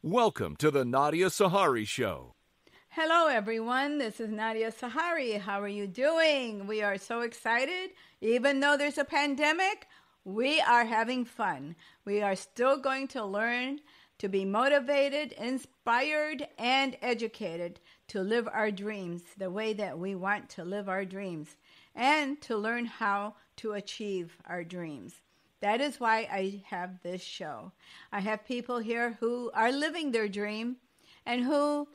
Welcome to the Nadia Sahari Show. Hello, everyone. This is Nadia Sahari. How are you doing? We are so excited. Even though there's a pandemic, we are having fun. We are still going to learn to be motivated, inspired, and educated to live our dreams the way that we want to live our dreams and to learn how to achieve our dreams. That is why I have this show. I have people here who are living their dream and who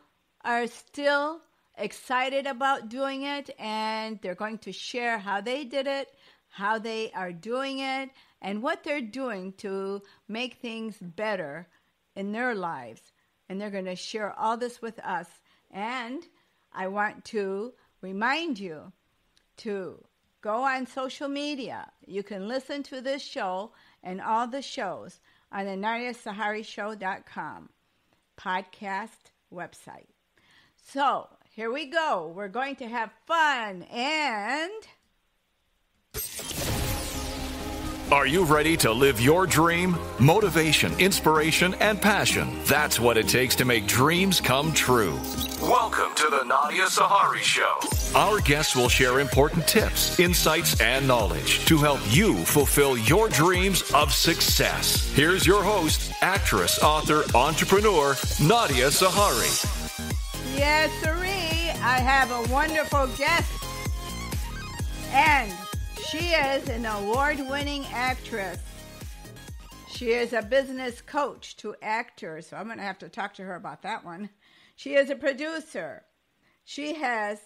are still excited about doing it, and they're going to share how they did it, how they are doing it, and what they're doing to make things better in their lives. And they're going to share all this with us. And I want to remind you to go on social media. You can listen to this show and all the shows on the NadiaSahariShow.com podcast website. So, here we go. We're going to have fun and... Are you ready to live your dream? Motivation, inspiration, and passion. That's what it takes to make dreams come true. Welcome to the Nadia Sahari Show. Our guests will share important tips, insights, and knowledge to help you fulfill your dreams of success. Here's your host, actress, author, entrepreneur, Nadia Sahari. Yes, sirree. I have a wonderful guest. And she is an award-winning actress. She is a business coach to actors, so I'm going to have to talk to her about that one. She is a producer. She has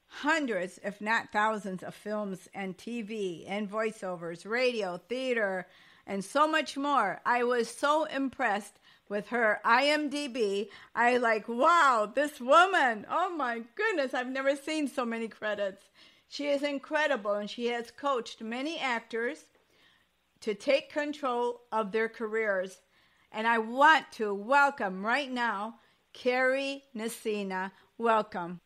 hundreds, if not thousands, of films and TV and voiceovers, radio, theater, and so much more. I was so impressed with her Imdb. Wow, this woman, oh my goodness, I've never seen so many credits. She is incredible, and she has coached many actors to take control of their careers. And I want to welcome right now Kari Nissena. Welcome.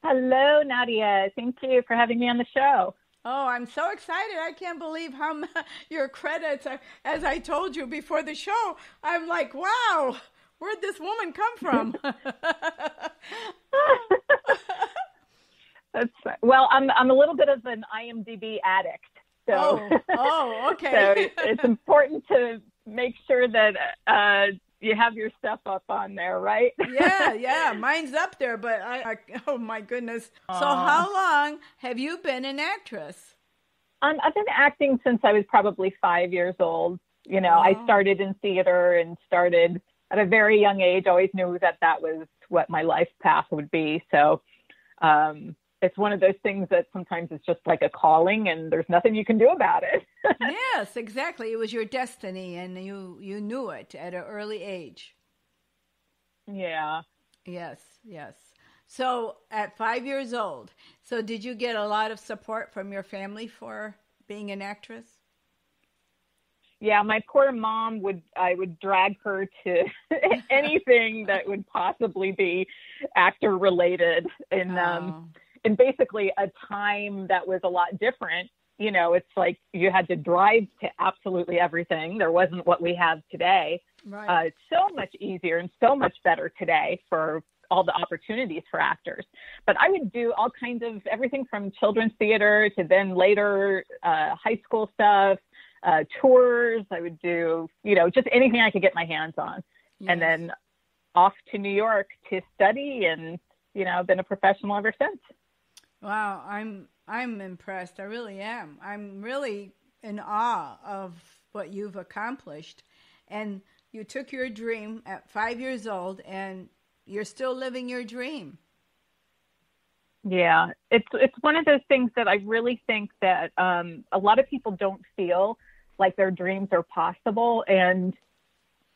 Hello, Nadia. Thank you for having me on the show. Oh, I'm so excited. I can't believe how your credits are. As I told you before the show, I'm like, wow, where'd this woman come from? Well, I'm a little bit of an IMDb addict. So, okay. So it's important to make sure that you have your stuff up on there, right? Yeah. Mine's up there, but I oh my goodness. So how long have you been an actress? I've been acting since I was probably 5 years old. You know, I started in theater and started at a very young age. Always knew that was what my life path would be. So it's one of those things that sometimes it's just like a calling and there's nothing you can do about it. Yes, exactly. It was your destiny and you knew it at an early age. Yeah. Yes. So at 5 years old, so did you get a lot of support from your family for being an actress? Yeah, my poor mom I would drag her to anything that would possibly be actor related in basically a time that was a lot different. You know, it's like you had to drive to absolutely everything. There wasn't what we have today. Right. It's so much easier and so much better today for all the opportunities for actors. But I would do all kinds of everything from children's theater to then later high school stuff, tours. I would do, just anything I could get my hands on. Yes. And then off to New York to study and, been a professional ever since. Wow, I'm impressed. I really am. I'm really in awe of what you've accomplished. And you took your dream at 5 years old and you're still living your dream. Yeah, it's one of those things that I really think that a lot of people don't feel like their dreams are possible. And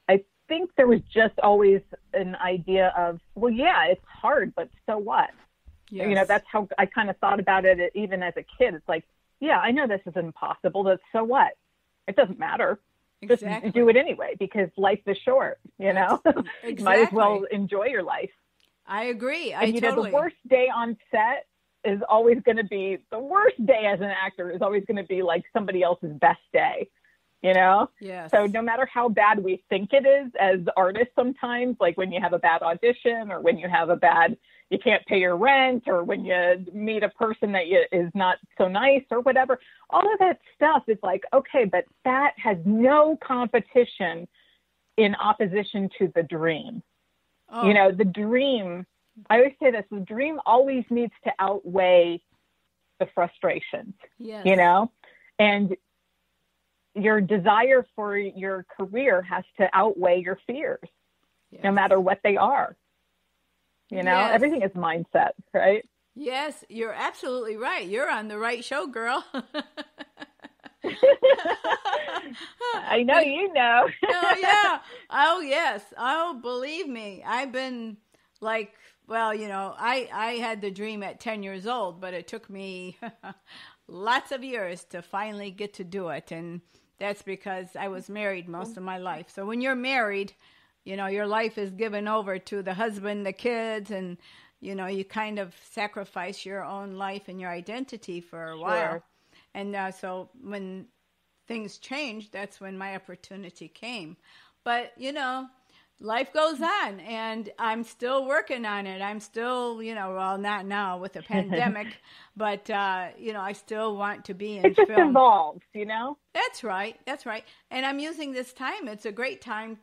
I think there was just always an idea of, well, yeah, it's hard, but so what? Yes. That's how I kind of thought about it even as a kid. It's like, yeah, I know this is impossible, but so what? It doesn't matter. Exactly. Just do it anyway because life is short, Exactly. You might as well enjoy your life. I agree. The worst day on set is always going to be, the worst day as an actor is always going to be like somebody else's best day. you know? Yes. So no matter how bad we think it is as artists sometimes, like when you have a bad audition or when you have you can't pay your rent, or when you meet a person that is not so nice or whatever, all of that stuff is like, okay, but that has no competition in opposition to the dream. Oh. You know, the dream, I always say this, the dream always needs to outweigh the frustrations, yes. you know, and your desire for your career has to outweigh your fears, yes. no matter what they are. You know, yes. everything is mindset, right? Yes, you're absolutely right. You're on the right show, girl. I know, you know. Oh, yeah. Oh, yes. Oh, believe me. I've been like, well, you know, I had the dream at 10 years old, but it took me lots of years to finally get to do it. And that's because I was married most of my life. So when you're married, you know, your life is given over to the husband, the kids, and, you know, you kind of sacrifice your own life and your identity for a while. And so when things changed, that's when my opportunity came. But, you know, life goes on, and I'm still working on it. I'm still, you know, well, not now with the pandemic, but, you know, I still want to be in film. It just evolves, you know? That's right. That's right. And I'm using this time. It's a great time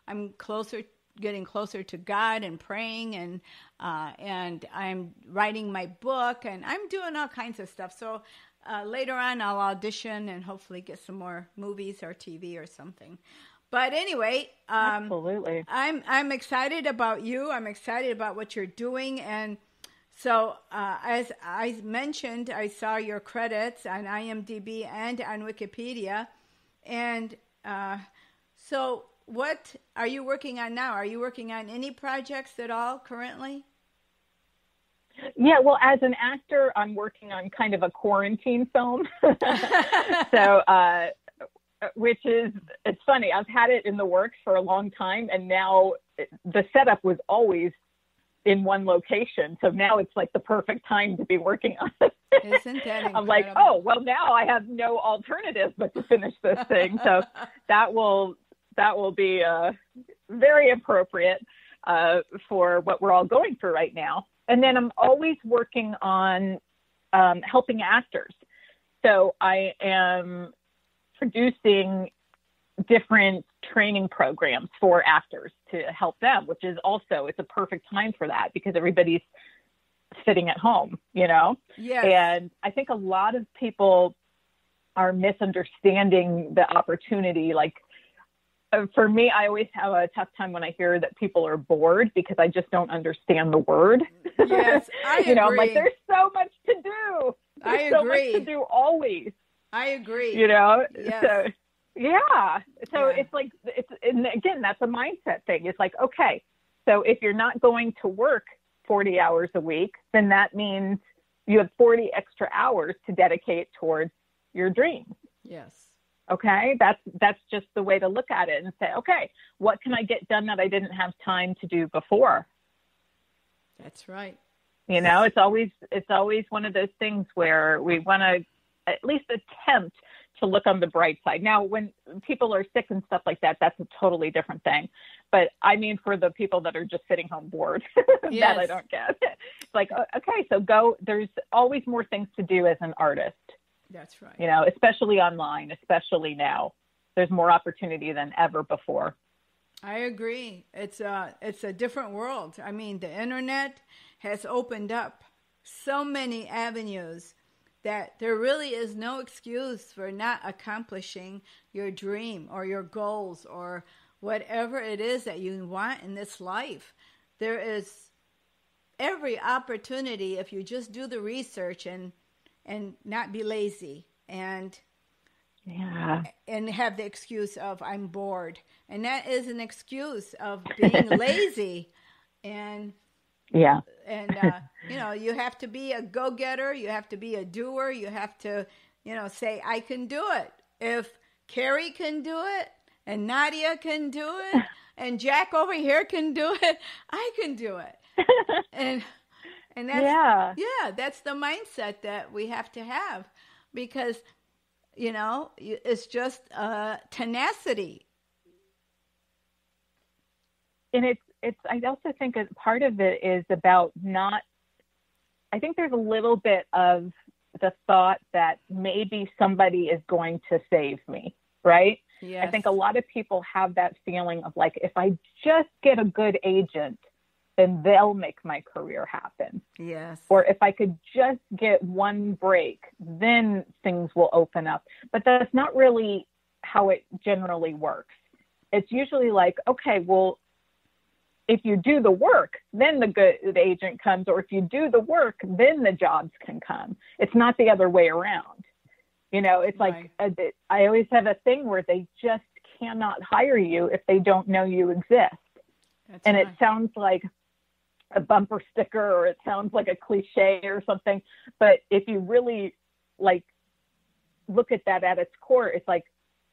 I'm getting closer to God and praying, and I'm writing my book, and I'm doing all kinds of stuff. So later on, I'll audition and hopefully get some more movies or TV or something. But anyway, absolutely, I'm excited about you. I'm excited about what you're doing, and so as I mentioned, I saw your credits on IMDb and on Wikipedia, and so. What are you working on now? Are you working on any projects at all currently? Yeah, well, as an actor, I'm working on kind of a quarantine film. So, which is, it's funny, I've had it in the works for a long time, and now the setup was always in one location. So now it's like the perfect time to be working on it. Isn't that incredible? I'm like, oh, well, now I have no alternative but to finish this thing. So that will be very appropriate for what we're all going through right now. And then I'm always working on helping actors. So I am producing different training programs for actors to help them, which is also, it's a perfect time for that because everybody's sitting at home, you know? Yes. And I think a lot of people are misunderstanding the opportunity. Like, for me, I always have a tough time when I hear that people are bored because I just don't understand the word. Yes, I agree. You know, I'm like, there's so much to do. There's so much to do always. I agree. You know? Yes. So, yeah. So it's like, and again, that's a mindset thing. It's like, okay, so if you're not going to work 40 hours a week, then that means you have 40 extra hours to dedicate towards your dreams. Yes. Okay, that's just the way to look at it and say, okay, what can I get done that I didn't have time to do before? That's right. You know, it's always one of those things where we want to at least attempt to look on the bright side. Now, when people are sick and stuff like that, that's a totally different thing. But I mean, for the people that are just sitting home bored, yes. that I don't get. It's like, okay, so go. There's always more things to do as an artist. That's right. You know, especially online, especially now, there's more opportunity than ever before. I agree. It's a different world. I mean, the internet has opened up so many avenues that there really is no excuse for not accomplishing your dream or your goals or whatever it is that you want in this life. There is every opportunity if you just do the research and not be lazy and have the excuse of I'm bored. And that is an excuse of being lazy. And you know, you have to be a go-getter. You have to be a doer. You have to, you know, say, I can do it. If Kari can do it and Nadia can do it and Jack over here can do it, I can do it. And that's, that's the mindset that we have to have, because it's just tenacity. And I also think that part of it is about I think there's a little bit of the thought that maybe somebody is going to save me, right? Yes. I think a lot of people have that feeling of like, if I just get a good agent, then they'll make my career happen. Yes. Or if I could just get one break, then things will open up. But that's not really how it generally works. It's usually like, okay, well, if you do the work, then the agent comes, or if you do the work, then the jobs can come. It's not the other way around. It's like, I always have a thing where they just cannot hire you if they don't know you exist. It sounds like a bumper sticker, or it sounds like a cliche or something. But if you really look at that at its core, it's like,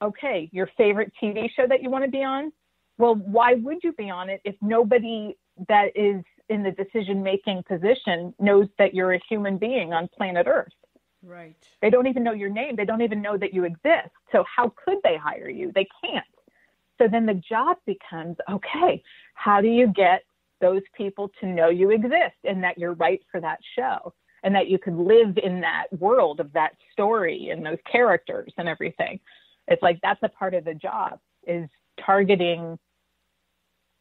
okay, your favorite TV show that you want to be on? Well, why would you be on it if nobody that is in the decision-making position knows that you're a human being on planet Earth? Right. They don't even know your name. They don't even know that you exist. So how could they hire you? They can't. So then the job becomes, okay, how do you get those people to know you exist and that you're right for that show and that you could live in that world of that story and those characters and everything? It's like, that's a part of the job, is targeting,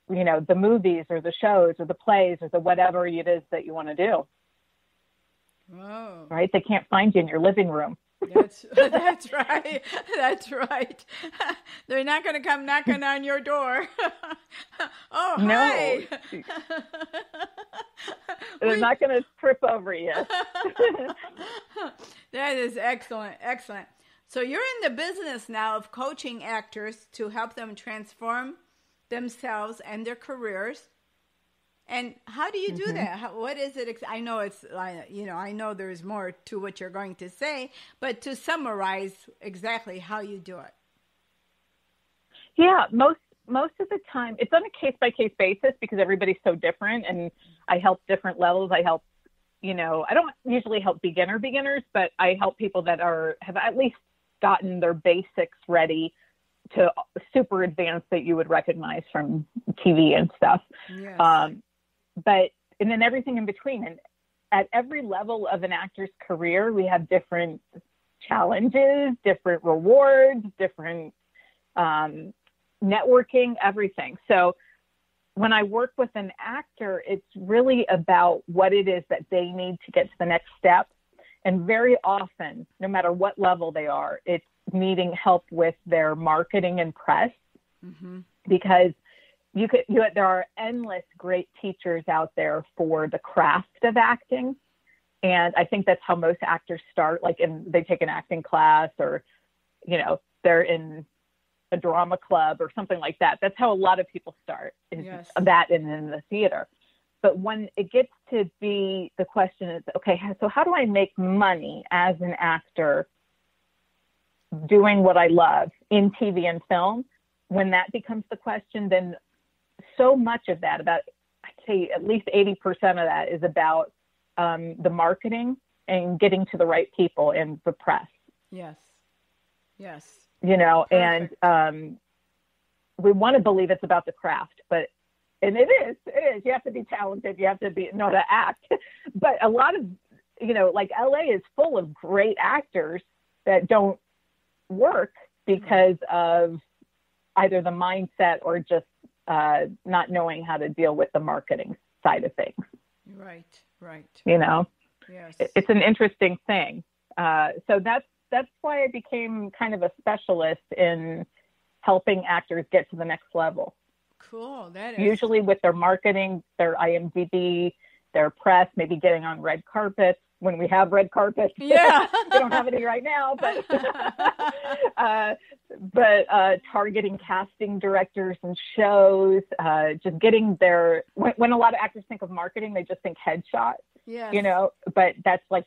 the movies or the shows or the plays or the whatever it is that you want to do. Oh. Right? They can't find you in your living room. That's right. That's right. They're not going to come knocking on your door. Oh, hi. No. They're not going to trip over you. That is excellent. Excellent. So you're in the business now of coaching actors to help them transform themselves and their careers. And how do you do that? What is it? I know I know there's more to what you're going to say, but to summarize exactly how you do it. Yeah, most of the time it's on a case-by-case basis because everybody's so different, and I help different levels. I help, I don't usually help beginners, but I help people that have at least gotten their basics ready to super advanced that you would recognize from TV and stuff. Yes. And then everything in between. And at every level of an actor's career, we have different challenges, different rewards, different networking, everything. So when I work with an actor, it's really about what it is that they need to get to the next step. And very often, no matter what level they are, it's needing help with their marketing and press, because there are endless great teachers out there for the craft of acting. And I think that's how most actors start, they take an acting class, or, they're in a drama club or something like that. That's how a lot of people start, is that and in the theater. But when it gets to be, the question is, okay, so how do I make money as an actor doing what I love in TV and film? When that becomes the question, then so much of that, about, I'd say at least 80% of that, is about the marketing and getting to the right people in the press. Yes. Yes. Perfect. And we want to believe it's about the craft, and it is. You have to be talented. You have to know how to act. But a lot of, LA is full of great actors that don't work because of either the mindset or just not knowing how to deal with the marketing side of things. Right. Yes. It's an interesting thing. So that's why I became kind of a specialist in helping actors get to the next level. Cool. That is usually with their marketing, their Imdb, their press, maybe getting on red carpets when we have red carpets. Yeah. We don't have any right now, but targeting casting directors and shows, just getting when a lot of actors think of marketing, they just think headshot. Yes. But that's like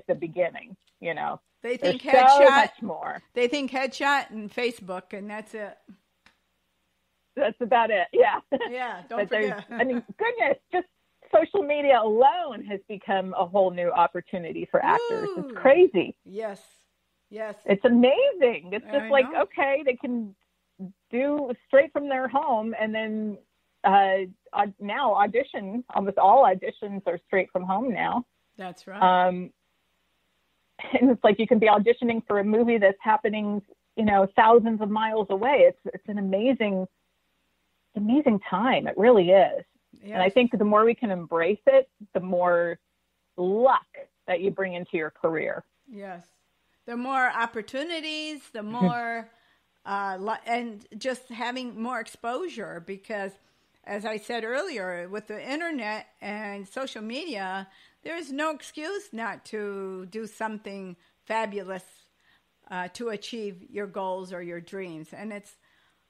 the beginning, They think There's headshot. So much more. They think headshot and Facebook, and that's it. That's about it. Yeah. Yeah. Don't forget. Goodness, just social media alone has become a whole new opportunity for actors. Ooh. It's crazy. Yes. Yes. It's amazing. It's just like, know. okay, they can do straight from their home, and then now audition. Almost all auditions are straight from home now. That's right. And it's like you can be auditioning for a movie that's happening, thousands of miles away. It's an amazing time. It really is. Yes. And I think the more we can embrace it, the more luck that you bring into your career. Yes. The more opportunities, the more, and just having more exposure, because as I said earlier, with the internet and social media, there is no excuse not to do something fabulous to achieve your goals or your dreams. And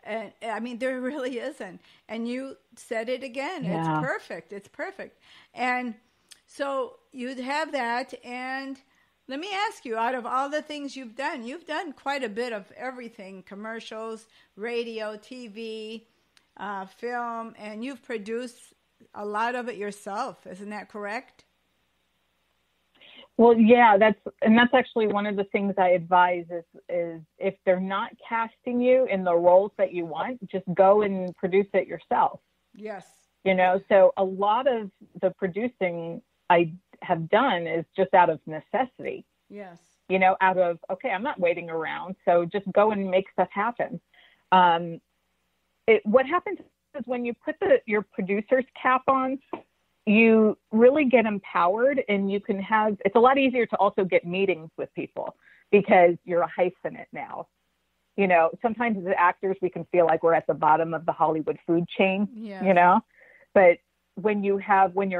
there really isn't. And you said it again. Yeah. It's perfect. It's perfect. And so you'd have that. And let me ask you, out of all the things you've done quite a bit of everything: commercials, radio, TV, film, and you've produced a lot of it yourself. Isn't that correct? Well, yeah, that's actually one of the things I advise is if they're not casting you in the roles that you want, just go and produce it yourself. Yes. So a lot of the producing I have done is just out of necessity. Yes. Out of, okay, I'm not waiting around, so just go and make stuff happen. What happens is when you put your producer's cap on, you really get empowered, and it's a lot easier to also get meetings with people because you're a hyphenate now. Sometimes as actors, we can feel like we're at the bottom of the Hollywood food chain, yes. But when you're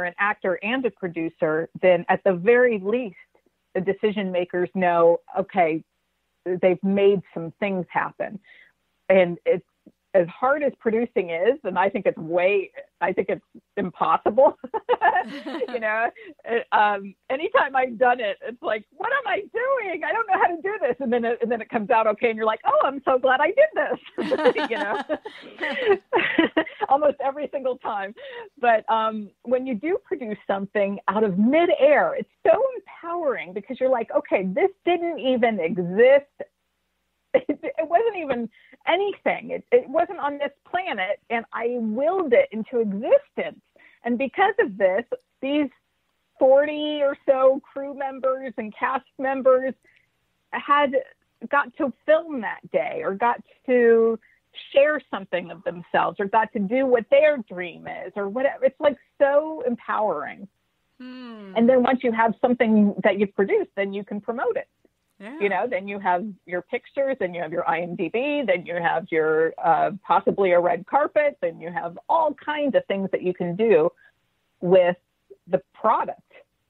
an actor and a producer, then at the very least, the decision makers know, okay, they've made some things happen. And it's, as hard as producing is, and I think it's impossible. Anytime I've done it, it's like, what am I doing? I don't know how to do this. And then it comes out okay, and you're like, oh, I'm so glad I did this. Almost every single time. But when you do produce something out of midair, it's so empowering because you're like, okay, this didn't even exist. It wasn't even anything. It wasn't on this planet, and I willed it into existence. And because of this, these 40 or so crew members and cast members got to film that day, or got to share something of themselves, or got to do what their dream is, or whatever. It's like so empowering. And then once you have something that you've produced, then you can promote it. Yeah. Then you have your pictures, then you have your IMDb, then you have your possibly a red carpet, then you have all kinds of things that you can do with the product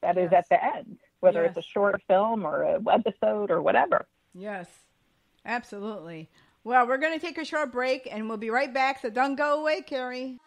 that is at the end, whether it's a short film or a webisode or whatever. Yes, absolutely. Well, we're going to take a short break, and we'll be right back, so don't go away, Kari.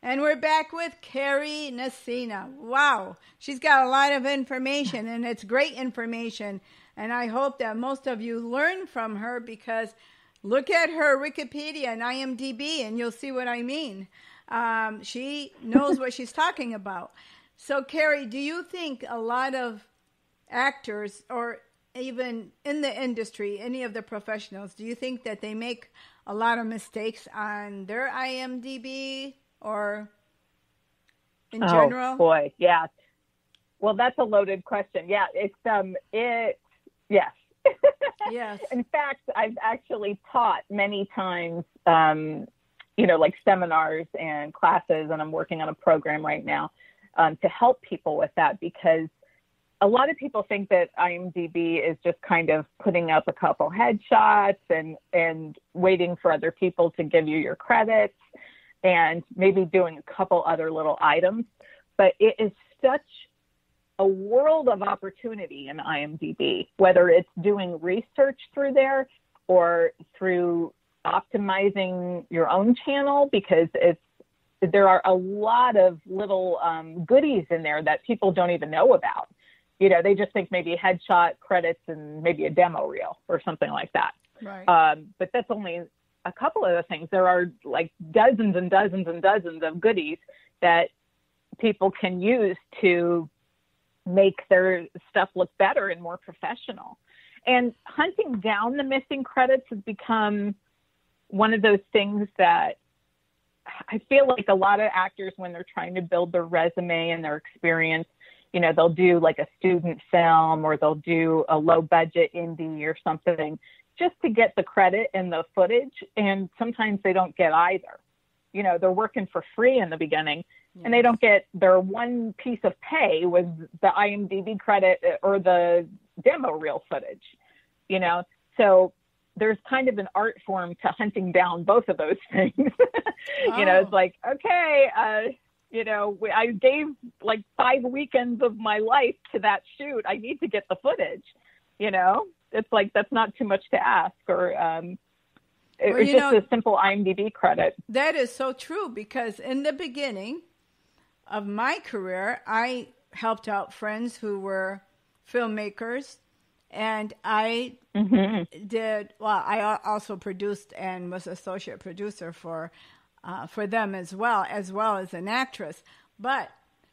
And we're back with Kari Nissena. Wow, she's got a lot of information, and it's great information. And I hope that most of you learn from her, because look at her Wikipedia and IMDb, and you'll see what I mean. She knows what she's talking about. So, Kari, do you think a lot of actors, or even in the industry, any of the professionals, do you think that they make a lot of mistakes on their IMDb or in general? Oh boy, yeah. Well, that's a loaded question. Yeah, yes, Yes. In fact, I've actually taught many times, like seminars and classes, and I'm working on a program right now to help people with that, because a lot of people think that IMDb is just kind of putting up a couple headshots and waiting for other people to give you your credits and maybe doing a couple other little items. But it is such a world of opportunity in IMDb, whether it's doing research through there or through optimizing your own channel, because there are a lot of little goodies in there that people don't even know about. They just think maybe headshot, credits, and maybe a demo reel or something like that. Right. But that's only a couple of the things. There are like dozens and dozens and dozens of goodies that people can use to make their stuff look better and more professional. And hunting down the missing credits has become one of those things that I feel like a lot of actors, when they're trying to build their resume and their experience, they'll do like a student film, or they'll do a low budget indie or something just to get the credit and the footage. And sometimes they don't get either. They're working for free in the beginning, and they don't get their one piece of pay with the IMDb credit or the demo reel footage, So there's kind of an art form to hunting down both of those things. It's like, okay, I gave like 5 weekends of my life to that shoot. I need to get the footage, It's like, that's not too much to ask. Or it was just a simple IMDb credit. That is so true, because in the beginning of my career, I helped out friends who were filmmakers, and I I also produced and was associate producer for them as well as an actress. But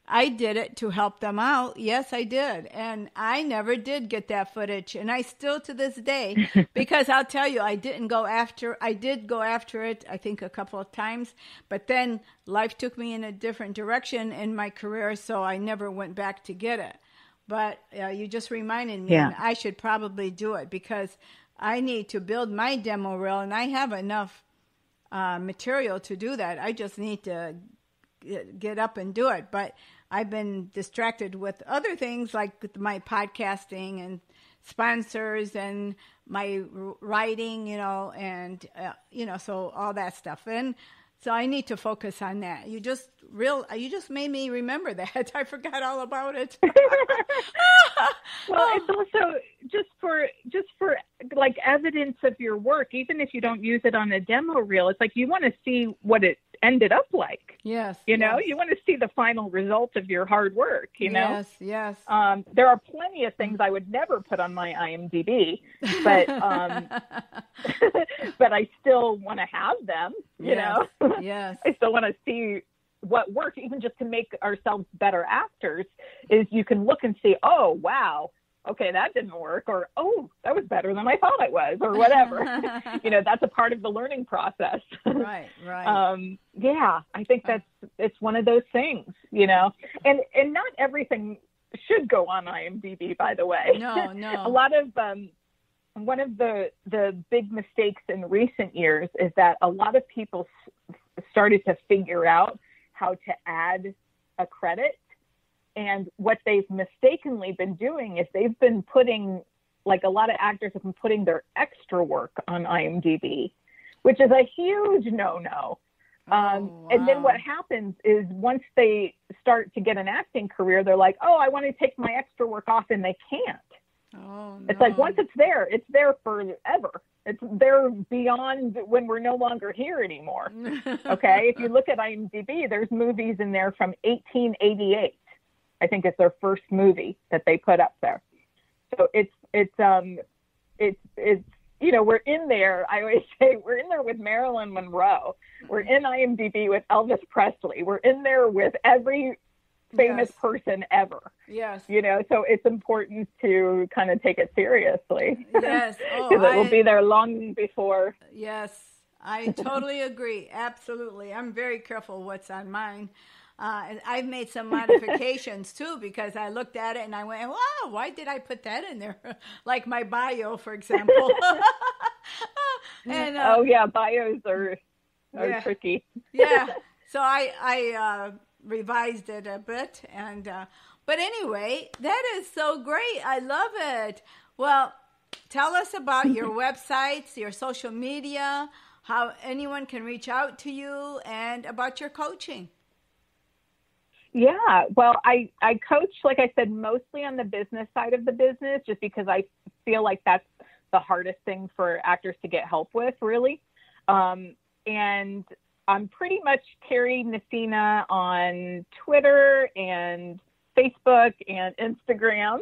I did it to help them out. Yes, I did. And I never did get that footage. And I still to this day, because I'll tell you, I did go after it, I think a couple of times, but then life took me in a different direction in my career. So I never went back to get it. But you just reminded me, and I should probably do it, because I need to build my demo reel, and I have enough material to do that. I just need to get up and do it. But I've been distracted with other things, like my podcasting and sponsors and my writing, and so all that stuff. And so I need to focus on that. You just made me remember that. I forgot all about it. Well, it's also just for like evidence of your work, even if you don't use it on a demo reel. It's like you want to see what it ended up like. Yes. You want to see the final result of your hard work, Yes, yes. There are plenty of things I would never put on my IMDb, but but I still want to have them, you know? Yes. I still want to see what worked, even just to make ourselves better actors, is you can look and see, oh, wow, okay, that didn't work, or, oh, that was better than I thought it was, or whatever. That's a part of the learning process. Right. Yeah, I think it's one of those things, and not everything should go on IMDb, by the way. No. A lot of, one of the big mistakes in recent years is that a lot of people started to figure out how to add a credit. And what they've mistakenly been doing is they've been putting, like a lot of actors have been putting their extra work on IMDb, which is a huge no-no. Wow. And then what happens is once they start to get an acting career, they're like, oh, I want to take my extra work off, and they can't. Oh, no. It's like once it's there forever. It's there beyond when we're no longer here anymore. Okay? If you look at IMDb, there's movies in there from 1888. I think it's their first movie that they put up there. So it's we're in there. I always say we're in there with Marilyn Monroe. We're in IMDb with Elvis Presley. We're in there with every famous person ever. Yes. So it's important to kind of take it seriously. Yes. Because it will be there long before. Yes, I totally agree. Absolutely. I'm very careful what's on mine. And I've made some modifications too, because I looked at it and I went, wow, why did I put that in there? Like my bio, for example. And bios are tricky. Yeah. So I revised it a bit, and but anyway, that is so great. I love it. Well, tell us about your websites, your social media, how anyone can reach out to you, and about your coaching. Yeah, well, I coach, like I said, mostly on the business side of the business, just because I feel like that's the hardest thing for actors to get help with, really. And I'm pretty much Kari Nissena on Twitter and Facebook and Instagram.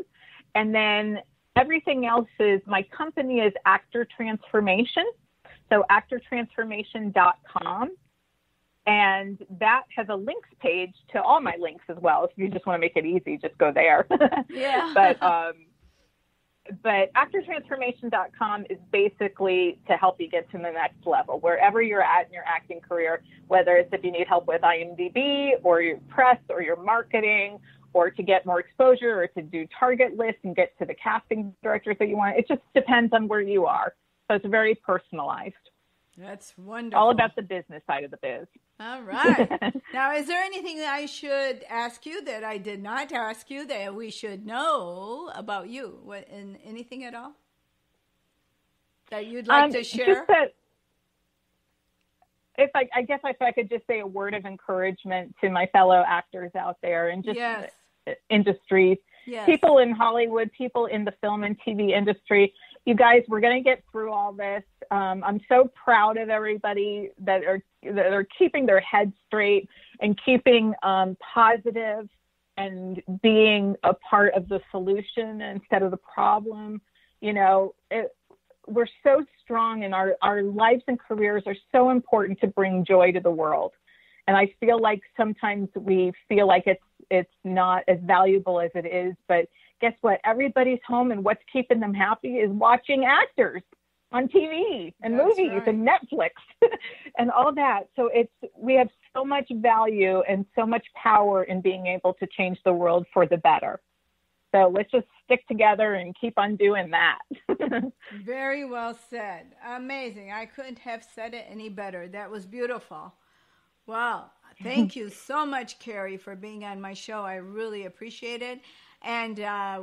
And then everything else is, my company is Actor Transformation. So actortransformation.com. And that has a links page to all my links as well. If you just want to make it easy, just go there. Yeah. But actortransformation.com is basically to help you get to the next level, wherever you're at in your acting career, whether it's if you need help with Imdb or your press or your marketing, or to get more exposure, or to do target lists and get to the casting directors that you want. It just depends on where you are. So it's very personalized. That's wonderful. All about the business side of the biz. All right. Now, is there anything that I should ask you that I did not ask you that we should know about you? Anything at all that you'd like to share? Just that, if I could just say a word of encouragement to my fellow actors out there, and just industries, people in Hollywood, people in the film and TV industry. You guys, we're going to get through all this. I'm so proud of everybody that are keeping their heads straight and keeping positive and being a part of the solution instead of the problem. You know, we're so strong, and our lives and careers are so important to bring joy to the world. And I feel like sometimes we feel like it's not as valuable as it is, but guess what? Everybody's home, and what's keeping them happy is watching actors on TV and movies and Netflix and all that. So we have so much value and so much power in being able to change the world for the better. So let's just stick together and keep on doing that. Very well said. Amazing. I couldn't have said it any better. That was beautiful. Wow. Thank you so much, Kari, for being on my show. I really appreciate it. And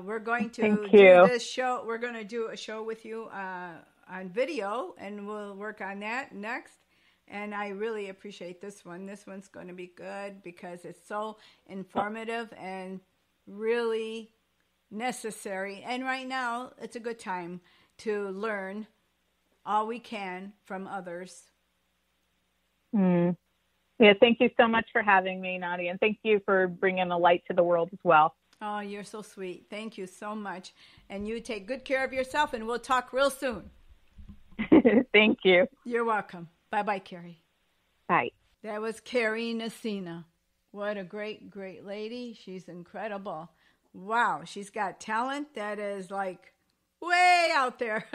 we're going to do this show. We're going to do a show with you on video, and we'll work on that next. And I really appreciate this one. This one's going to be good because it's so informative and really necessary. And right now, it's a good time to learn all we can from others. Yeah, thank you so much for having me, Nadia. And thank you for bringing a light to the world as well. Oh, you're so sweet. Thank you so much. And you take good care of yourself, and we'll talk real soon. Thank you. You're welcome. Bye-bye, Kari. Bye. That was Kari Nissena. What a great, great lady. She's incredible. Wow, she's got talent that is like way out there.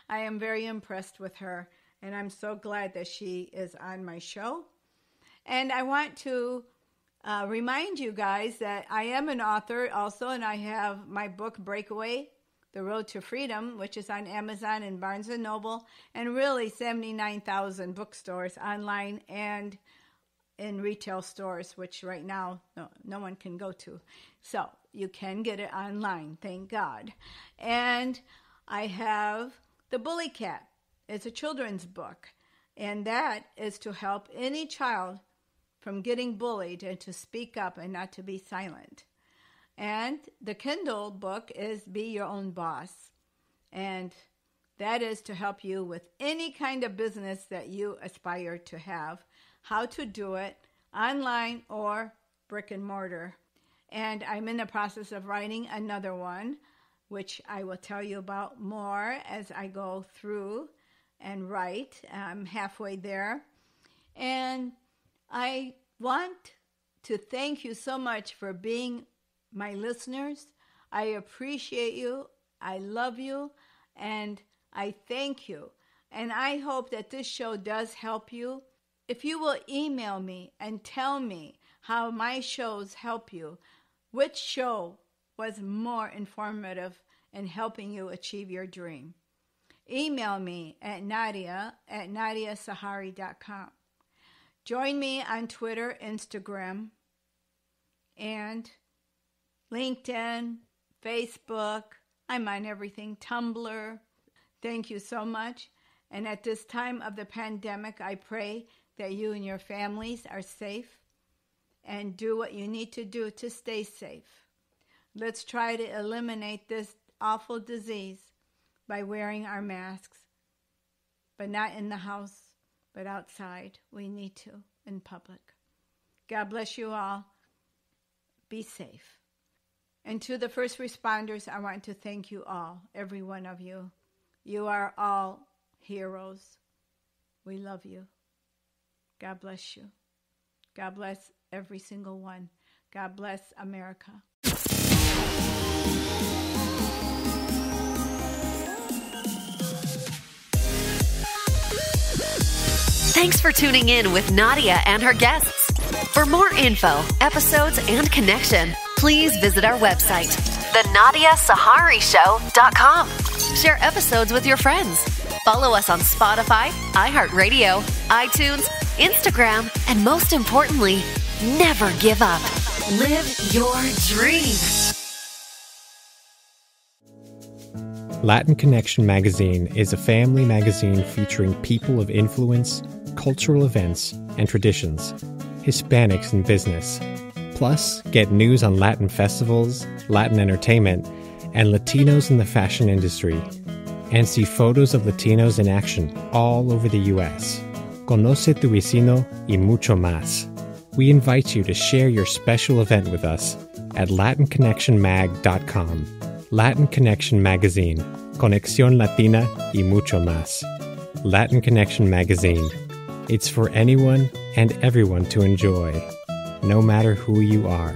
I am very impressed with her, and I'm so glad that she is on my show. And I want to remind you guys that I am an author also, and I have my book, Breakaway, The Road to Freedom, which is on Amazon and Barnes & Noble, and really 79,000 bookstores online and in retail stores, which right now no one can go to. So you can get it online, thank God. And I have The Bully Cat. It's a children's book, and that is to help any child from getting bullied and to speak up and not to be silent. And the Kindle book is Be Your Own Boss. And that is to help you with any kind of business that you aspire to have, how to do it online or brick and mortar. And I'm in the process of writing another one, which I will tell you about more as I go through and write. I'm halfway there. And I want to thank you so much for being my listeners. I appreciate you. I love you. And I thank you. And I hope that this show does help you if you will email me and tell me how my shows help you, which show was more informative in helping you achieve your dream. Email me at nadia@nadiasahari.com. Join me on Twitter, Instagram, and LinkedIn, Facebook. I'm on everything, Tumblr. Thank you so much. And at this time of the pandemic, I pray that you and your families are safe and do what you need to do to stay safe. Let's try to eliminate this awful disease by wearing our masks, but not in the house, but outside. We need to in public. God bless you all. Be safe. And to the first responders, I want to thank you all, every one of you. You are all heroes. We love you. God bless you. God bless every single one. God bless America. Thanks for tuning in with Nadia and her guests. For more info, episodes, and connection, please visit our website, thenadiasaharishow.com. Share episodes with your friends. Follow us on Spotify, iHeartRadio, iTunes, Instagram, and most importantly, never give up. Live your dream. Latin Connection magazine is a family magazine featuring people of influence, cultural events, and traditions, Hispanics in business. Plus, get news on Latin festivals, Latin entertainment, and Latinos in the fashion industry, and see photos of Latinos in action all over the U.S. Conoce tu vecino y mucho más. We invite you to share your special event with us at LatinConnectionMag.com. Latin Connection Magazine, Conexión Latina y mucho más. Latin Connection Magazine. It's for anyone and everyone to enjoy, no matter who you are.